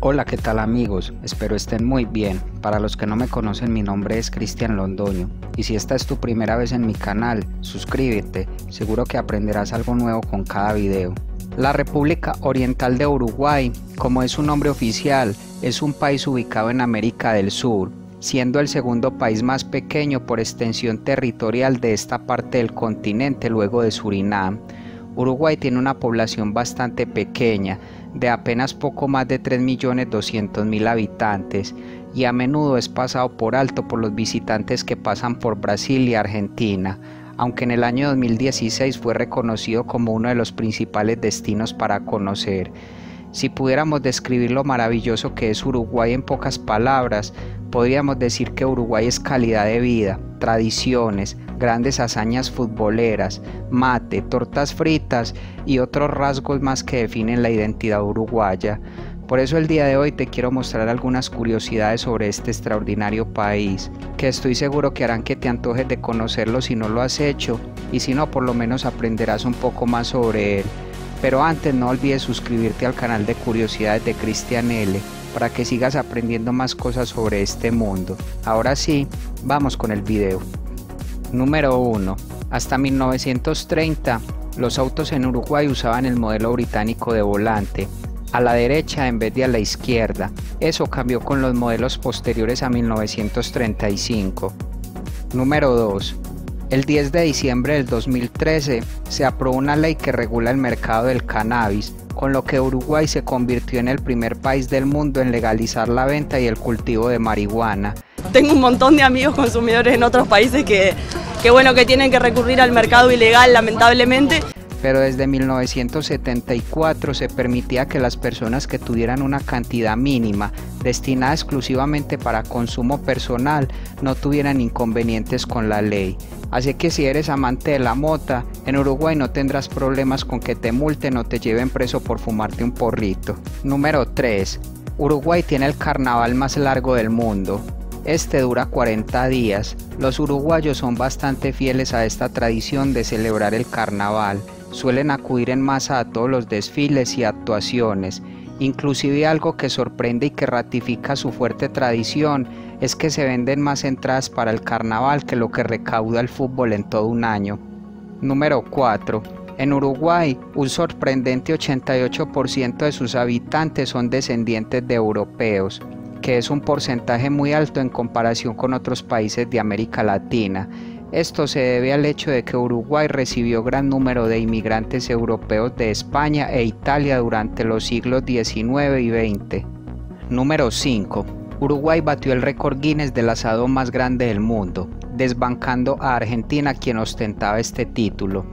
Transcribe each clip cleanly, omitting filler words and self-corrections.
Hola, ¿qué tal amigos? Espero estén muy bien. Para los que no me conocen, mi nombre es Cristian Londoño y si esta es tu primera vez en mi canal, suscríbete, seguro que aprenderás algo nuevo con cada video. La República Oriental de Uruguay, como es su nombre oficial, es un país ubicado en América del Sur, siendo el segundo país más pequeño por extensión territorial de esta parte del continente luego de Surinam. Uruguay tiene una población bastante pequeña, de apenas poco más de 3.200.000 habitantes, y a menudo es pasado por alto por los visitantes que pasan por Brasil y Argentina, aunque en el año 2016 fue reconocido como uno de los principales destinos para conocer. Si pudiéramos describir lo maravilloso que es Uruguay en pocas palabras, podríamos decir que Uruguay es calidad de vida, tradiciones, grandes hazañas futboleras, mate, tortas fritas y otros rasgos más que definen la identidad uruguaya. Por eso el día de hoy te quiero mostrar algunas curiosidades sobre este extraordinario país, que estoy seguro que harán que te antojes de conocerlo si no lo has hecho, y si no, por lo menos aprenderás un poco más sobre él. Pero antes no olvides suscribirte al canal de Curiosidades de Cristian L, para que sigas aprendiendo más cosas sobre este mundo. Ahora sí, vamos con el video. Número 1. Hasta 1930, los autos en Uruguay usaban el modelo británico de volante, a la derecha en vez de a la izquierda. Eso cambió con los modelos posteriores a 1935. Número 2. El 10 de diciembre del 2013 se aprobó una ley que regula el mercado del cannabis, con lo que Uruguay se convirtió en el primer país del mundo en legalizar la venta y el cultivo de marihuana. Tengo un montón de amigos consumidores en otros países que tienen que recurrir al mercado ilegal, lamentablemente. Pero desde 1974 se permitía que las personas que tuvieran una cantidad mínima destinada exclusivamente para consumo personal no tuvieran inconvenientes con la ley. Así que si eres amante de la mota, en Uruguay no tendrás problemas con que te multen o te lleven preso por fumarte un porrito. Número 3. Uruguay tiene el carnaval más largo del mundo. Este dura 40 días. Los uruguayos son bastante fieles a esta tradición de celebrar el carnaval. Suelen acudir en masa a todos los desfiles y actuaciones. Inclusive algo que sorprende y que ratifica su fuerte tradición es que se venden más entradas para el carnaval que lo que recauda el fútbol en todo un año. Número 4. En Uruguay, un sorprendente 88% de sus habitantes son descendientes de europeos, que es un porcentaje muy alto en comparación con otros países de América Latina. Esto se debe al hecho de que Uruguay recibió gran número de inmigrantes europeos de España e Italia durante los siglos XIX y XX. Número 5. Uruguay batió el récord Guinness del asado más grande del mundo, desbancando a Argentina, quien ostentaba este título.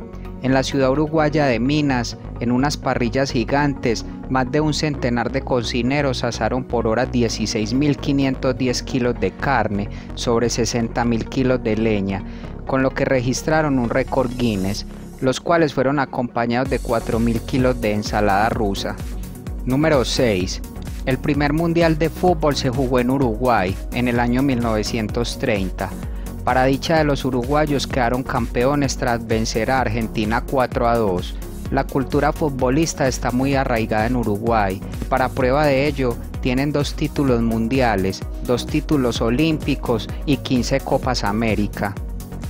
En la ciudad uruguaya de Minas, en unas parrillas gigantes, más de un centenar de cocineros asaron por hora 16.510 kilos de carne sobre 60.000 kilos de leña, con lo que registraron un récord Guinness, los cuales fueron acompañados de 4.000 kilos de ensalada rusa. Número 6. El primer mundial de fútbol se jugó en Uruguay en el año 1930. Para dicha de los uruguayos, quedaron campeones tras vencer a Argentina 4-2. La cultura futbolista está muy arraigada en Uruguay. Para prueba de ello, tienen 2 títulos mundiales, 2 títulos olímpicos y 15 Copas América.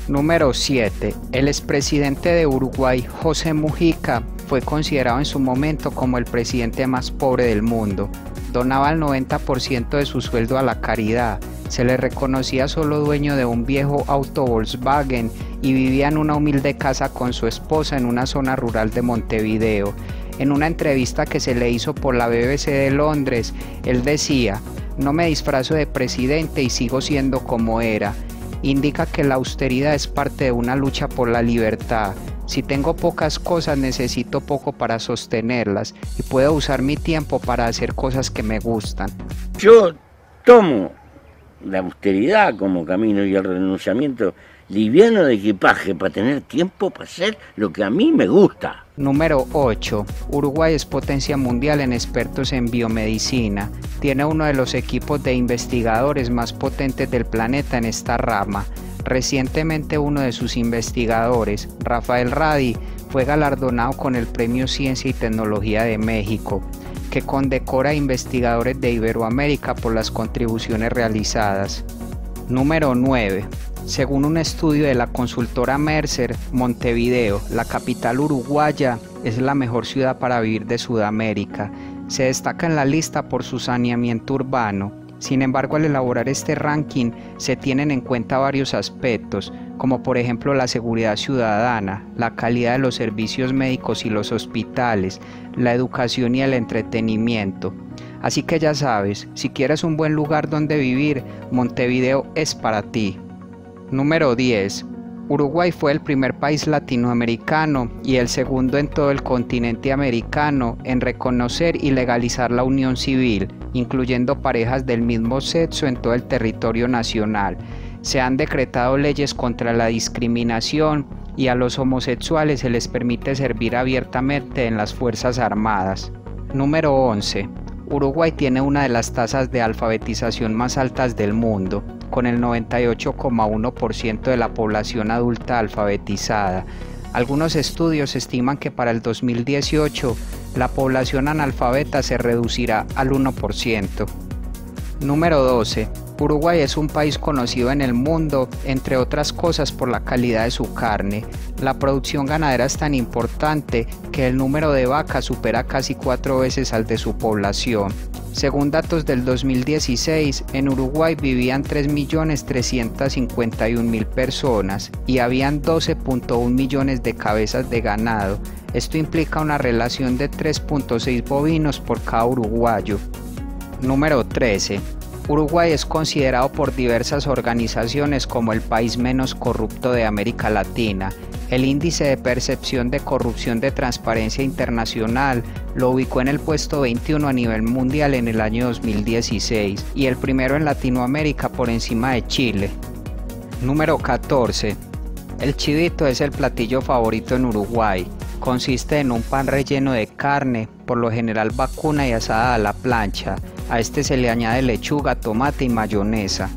Número 7. El expresidente de Uruguay, José Mujica, fue considerado en su momento como el presidente más pobre del mundo. Donaba el 90% de su sueldo a la caridad. Se le reconocía solo dueño de un viejo auto Volkswagen y vivía en una humilde casa con su esposa en una zona rural de Montevideo. En una entrevista que se le hizo por la BBC de Londres, él decía: "No me disfrazo de presidente y sigo siendo como era". Indica que la austeridad es parte de una lucha por la libertad. Si tengo pocas cosas, necesito poco para sostenerlas y puedo usar mi tiempo para hacer cosas que me gustan. Yo tomo la austeridad como camino y el renunciamiento liviano de equipaje para tener tiempo para hacer lo que a mí me gusta. Número 8. Uruguay es potencia mundial en expertos en biomedicina. Tiene uno de los equipos de investigadores más potentes del planeta en esta rama. Recientemente uno de sus investigadores, Rafael Radi, fue galardonado con el Premio Ciencia y Tecnología de México. que condecora a investigadores de Iberoamérica por las contribuciones realizadas. Número 9. Según un estudio de la consultora Mercer, Montevideo, la capital uruguaya, es la mejor ciudad para vivir de Sudamérica. Se destaca en la lista por su saneamiento urbano. Sin embargo, al elaborar este ranking se tienen en cuenta varios aspectos, como por ejemplo la seguridad ciudadana, la calidad de los servicios médicos y los hospitales, la educación y el entretenimiento. Así que ya sabes, si quieres un buen lugar donde vivir, Montevideo es para ti. Número 10. Uruguay fue el primer país latinoamericano y el segundo en todo el continente americano en reconocer y legalizar la unión civil, incluyendo parejas del mismo sexo en todo el territorio nacional. Se han decretado leyes contra la discriminación y a los homosexuales se les permite servir abiertamente en las Fuerzas Armadas. Número 11. Uruguay tiene una de las tasas de alfabetización más altas del mundo, con el 98,1% de la población adulta alfabetizada. Algunos estudios estiman que para el 2018 la población analfabeta se reducirá al 1%. Número 12. Uruguay es un país conocido en el mundo, entre otras cosas, por la calidad de su carne. La producción ganadera es tan importante que el número de vacas supera casi 4 veces al de su población. Según datos del 2016, en Uruguay vivían 3.351.000 personas y habían 12.1 millones de cabezas de ganado. Esto implica una relación de 3.6 bovinos por cada uruguayo. Número 13. Uruguay es considerado por diversas organizaciones como el país menos corrupto de América Latina. El índice de percepción de corrupción de Transparencia Internacional lo ubicó en el puesto 21 a nivel mundial en el año 2016 y el primero en Latinoamérica por encima de Chile. Número 14. El chivito es el platillo favorito en Uruguay. Consiste en un pan relleno de carne, por lo general vacuna y asada a la plancha. A este se le añade lechuga, tomate y mayonesa.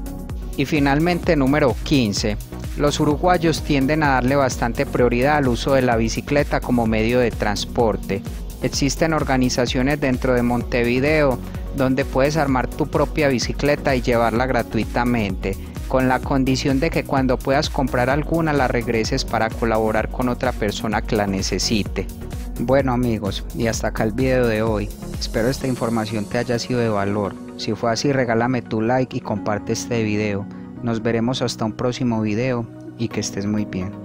Y finalmente, número 15. Los uruguayos tienden a darle bastante prioridad al uso de la bicicleta como medio de transporte. Existen organizaciones dentro de Montevideo donde puedes armar tu propia bicicleta y llevarla gratuitamente, con la condición de que cuando puedas comprar alguna la regreses para colaborar con otra persona que la necesite. Bueno amigos, y hasta acá el video de hoy. Espero esta información te haya sido de valor. Si fue así, regálame tu like y comparte este video. Nos veremos hasta un próximo video y que estés muy bien.